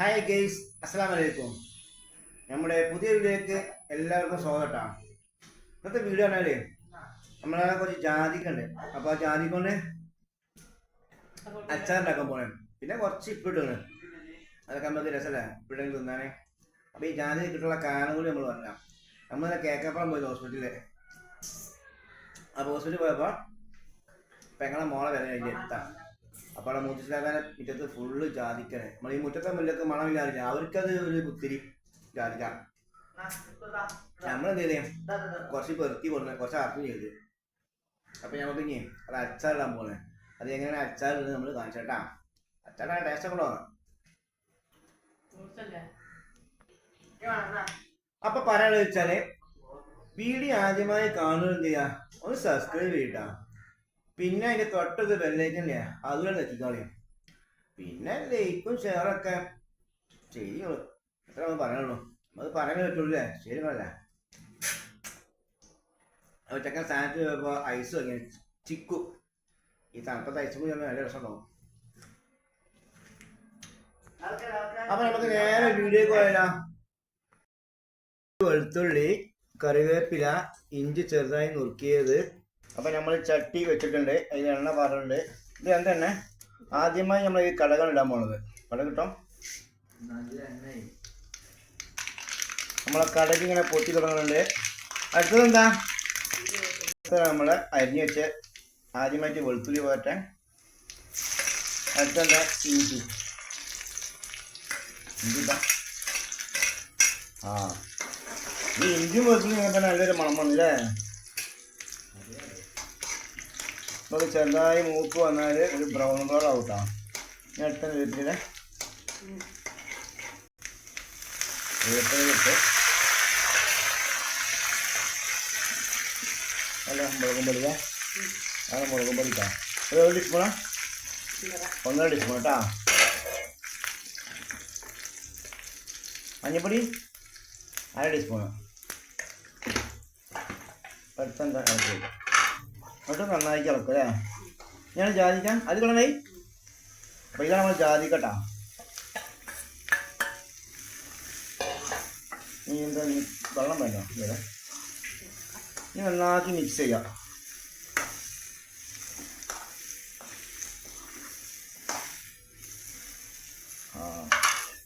Hi guys, അസ്സലാം വലൈക്കും. നമ്മുടെ പുതിയ വീഡിയോക്ക് എല്ലാവർക്കും സ്വാഗതം. ഇന്നത്തെ വീഡിയോ പറഞ്ഞാല് നമ്മളെ കുറച്ച് ജാതിക്കുണ്ട്. അപ്പോൾ ആ ജാതി കൊണ്ട് അച്ചാറുണ്ടാക്കാൻ പോണേ. പിന്നെ കുറച്ച് ഇപ്പിട്ടാണ്, അതൊക്കെ നമുക്ക് രസമല്ലേ ഇപ്പിട്ടെങ്കിൽ തിന്നാനേ. അപ്പോൾ ഈ ജാതി കിട്ടുള്ള കാരണം കൂടി നമ്മൾ പറയാം. നമ്മൾ കേക്കപ്പുറം പോയി ഹോസ്പിറ്റലിൽ. അപ്പോൾ ഹോസ്പിറ്റലിൽ പോയപ്പോൾ പെങ്ങളെ മോളെ വില കഴിഞ്ഞ് എത്താം. അപ്പോൾ അവിടെ മുത്തശ്ശിലാക്കാനെ മുറ്റത്ത് ഫുള്ള് ജാതിക്കണേ. നമ്മൾ ഈ മുറ്റത്തെ മുല്ലക്ക് മണമില്ലാതില്ല, അവർക്കത് ഒരു കുത്തിരി ജാതിക്കാം. നമ്മളെന്ത് ചെയ്തേ, കുറച്ച് പെറുക്കി കൊടുക്കണേ, കുറച്ച് ആർക്കും ചെയ്ത്. അപ്പം നമുക്ക് ഇനി അത് അച്ചാറിടാൻ പോണേ. അത് എങ്ങനെയാണ് അച്ചാറിടുന്നത് നമ്മൾ കാണിച്ചേട്ടാ. അച്ചാറിടാൻ ടേസ്റ്റ് ഒക്കെ ഉണ്ടോ? അപ്പൊ പറയാനുള്ളത് വെച്ചാല് വീഡിയോ ആദ്യമായി കാണുന്നത് എന്ത് ചെയ്യാ, ഒന്ന് സബ്സ്ക്രൈബ് ചെയ്യട്ടാ. പിന്നെ അതിന്റെ തൊട്ടത് ബെല്ലൈക്കല്ലേ, അതുപോലെ നെറ്റിക്കളയും. പിന്നെ ലൈക്കും ഷെയറൊക്കെ ചെയ്യുള്ളൂ. എത്ര നമ്മൾ പറയാനുള്ളൂ, അത് പറയാൻ പറ്റുള്ളൂ. ശരി പറയല്ലേ. അപ്പോൾ ചെക്കൻ സ്ഥാനത്ത് പോയപ്പോൾ ഐസ് വാങ്ങിയ ചിക്കു. ഈ തണുപ്പത്ത് ഐസ് കൂടി നല്ല രസമുണ്ടാവും. അപ്പൊ നമുക്ക് നേരെ വീഡിയോക്ക് പോയാലോ. വെളുത്തുള്ളി, കറിവേപ്പില, ഇഞ്ചി ചെറുതായി നുറുക്കിയത്. അപ്പൊ നമ്മൾ ചട്ടി വെച്ചിട്ടുണ്ട്, അതിൽ എണ്ണ പാറുണ്ട്. ഇത് എന്തെണ്ണ? ആദ്യമായി നമ്മൾ ഈ കടകൾ ഇടാൻ പോണത്. കട കിട്ടും, നമ്മളെ കടക്ക് ഇങ്ങനെ പൊട്ടി തുടങ്ങുന്നുണ്ട്. അടുത്തത് എന്താ? നമ്മള് അരിഞ്ഞ് വെച്ച് ആദ്യമായിട്ട് വെളുത്തുള്ളി പോരട്ടെ. അടുത്തെന്താ? ഇഞ്ചി. ഇഞ്ചിട്ടാ ഈ ഇഞ്ചിയും വെളുത്തുള്ളി ഇങ്ങനെ തന്നെ നല്ലൊരു മണം വന്നില്ലേ. അപ്പോൾ ചെറുതായി മൂക്ക് വന്നാൽ ഒരു ബ്രൗൺ കളർ ആവട്ടാ. ഞാൻ അടുത്ത വേപ്പില ഇട്ട് അല്ല മുളകും പൊടിക്ക. അത് മുളകും പൊടിക്കാം. അത് 1 ടീസ്പൂണാ, 1.5 ടീസ്പൂൺ കേട്ടാ. മഞ്ഞപ്പൊടി 1/2 ടീസ്പൂണ്. അടുത്തെന്താ എന്നിട്ട് നന്നായി ഇളക്കുക അല്ലേ. ഞാൻ ജാതിക്കാം അത് കളണേ. അപ്പോൾ ഇതാണ് നമ്മൾ ജാതിക്കട്ടാ. ഇനി എന്താ, വെള്ളം വേണ്ട. ഇവിടെ ഇനി നന്നാക്കി മിക്സ് ചെയ്യാം.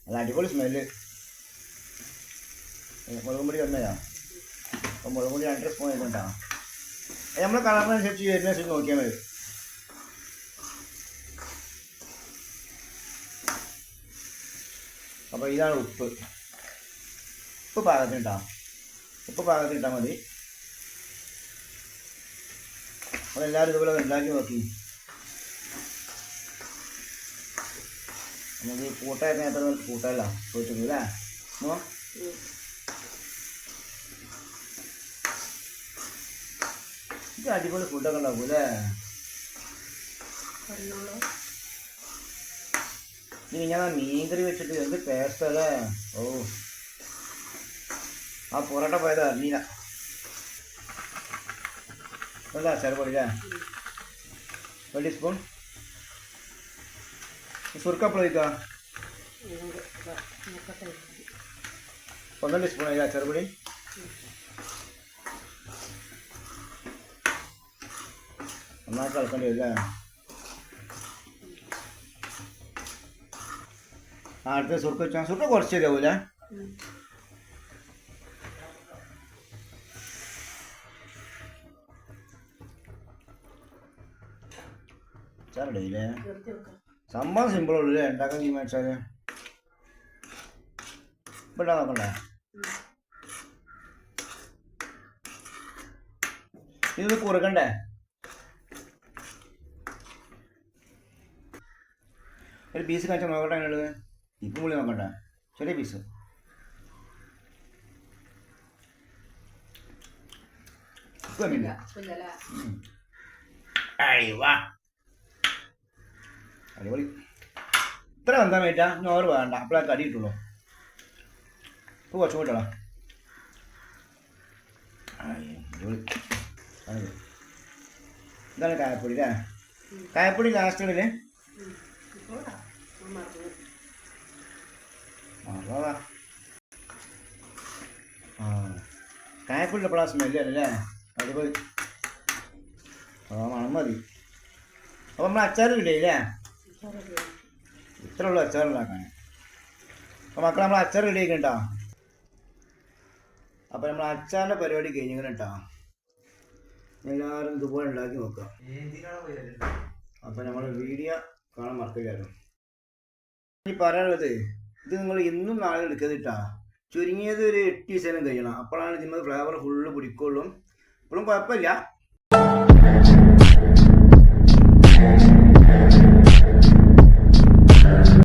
നല്ല അടിപൊളി സ്മെല്ല്. മുളകും പൊടി വന്നതാ. അപ്പോൾ മുളകും പൊടി 2 സ്പൂൺ ആയിട്ടുണ്ടാ. നമ്മളെ കളറിനനുസരിച്ച് വരുന്നനുസരിച്ച് നോക്കിയാൽ മതി. അപ്പോൾ ഇതാണ് ഉപ്പ്. ഉപ്പ് പാകത്തിനിട്ടാ, ഉപ്പ് പാകത്തിനിട്ടാൽ മതി. നമ്മളെല്ലാവരും ഇതുപോലെ ഉണ്ടാക്കി നോക്കി. നമുക്ക് കൂട്ടായിട്ട് എത്ര കൂട്ടല്ല ചോദിച്ചിട്ടുണ്ട് അല്ലേ. ഇത് അടിപൊളി ഫുഡൊക്കെ ഉണ്ടാക്കും അല്ലേ. ഇനി ഞാൻ മീൻകറി വെച്ചിട്ട് എന്ത് ടേസ്റ്റ് അല്ലേ. ഓ, ആ പൊറോട്ട പോയത് അറിഞ്ഞില്ല അല്ല. ചെറുപൊടി അല്ലേ, 1 ടീസ്പൂൺ. സുർക്കപ്പോൾ ഒഴിക്കാം 1 ടീസ്പൂൺ ആയില്ല ചെറുപൊടി. നന്നായിട്ട് ഇളക്കേണ്ടി വരില്ലേ. അടുത്ത സുർക്ക വെച്ചാൽ സുർക്ക കുറച്ച് ശരിയാവൂലേ. ചാറിടയില്ലേ. സംഭവം സിമ്പിളുള്ളൂ അല്ലേ ഉണ്ടാക്കാൻ തീരുമാനിച്ചാൽ. ഇവിടെ നോക്കണ്ടേ. ഇത് കുറുക്കണ്ടേ. ഒരു പീസ് കാണിച്ചാൽ നോക്കട്ടെ. അതിനുള്ളത് ഇപ്പം പുള്ളി നോക്കണ്ട, ചെറിയ പീസ്. അടിപൊളി. ഇത്ര വന്താൻ വേണ്ടിട്ടാ, ഞോറ് വേണ്ട. അപ്പോഴാ കടി കിട്ടുള്ളൂ. ഇപ്പോൾ കുറച്ചും കൂട്ടടാ. അടിപൊളി. ഇതാണ് കായപ്പൊടി അല്ലേ. കായപ്പൊടി ലാസ്റ്റ് ഇടല്ലേ. വാ ആ കായപ്പുള്ളപ്പോഴാ സ്മെല്ല് അല്ലേ അതുപോലെ ആ മണം മതി. അപ്പോൾ നമ്മൾ അച്ചാർ ഇടയില്ലേ? ഇത്ര ഉള്ളു അച്ചാർ ഉണ്ടാക്കാൻ. അപ്പോൾ മക്കളെ നമ്മൾ അച്ചാർ റെഡി ആക്കണ്ടോ? അപ്പോൾ നമ്മൾ അച്ചാറിൻ്റെ പരിപാടി കഴിഞ്ഞിങ്ങനെ കേട്ടോ. എല്ലാവരും ഇതുപോലെ ഉണ്ടാക്കി നോക്കാം. അപ്പോൾ നമ്മൾ വീഡിയോ കാണാൻ മറക്കില്ലായിരുന്നു. ഈ പറയാനുള്ളത് ഇത് നിങ്ങൾ ഇന്നും നാളെ എടുക്കരുതിട്ടാ. ചുരുങ്ങിയത് ഒരു 8 ദിവസം കഴിയണം. അപ്പോഴാണ് ഇതിന്മേൽ ഫ്ലേവർ ഫുള്ള് പിടിക്കുള്ളൂ. ഇപ്പോഴും കുഴപ്പമില്ല.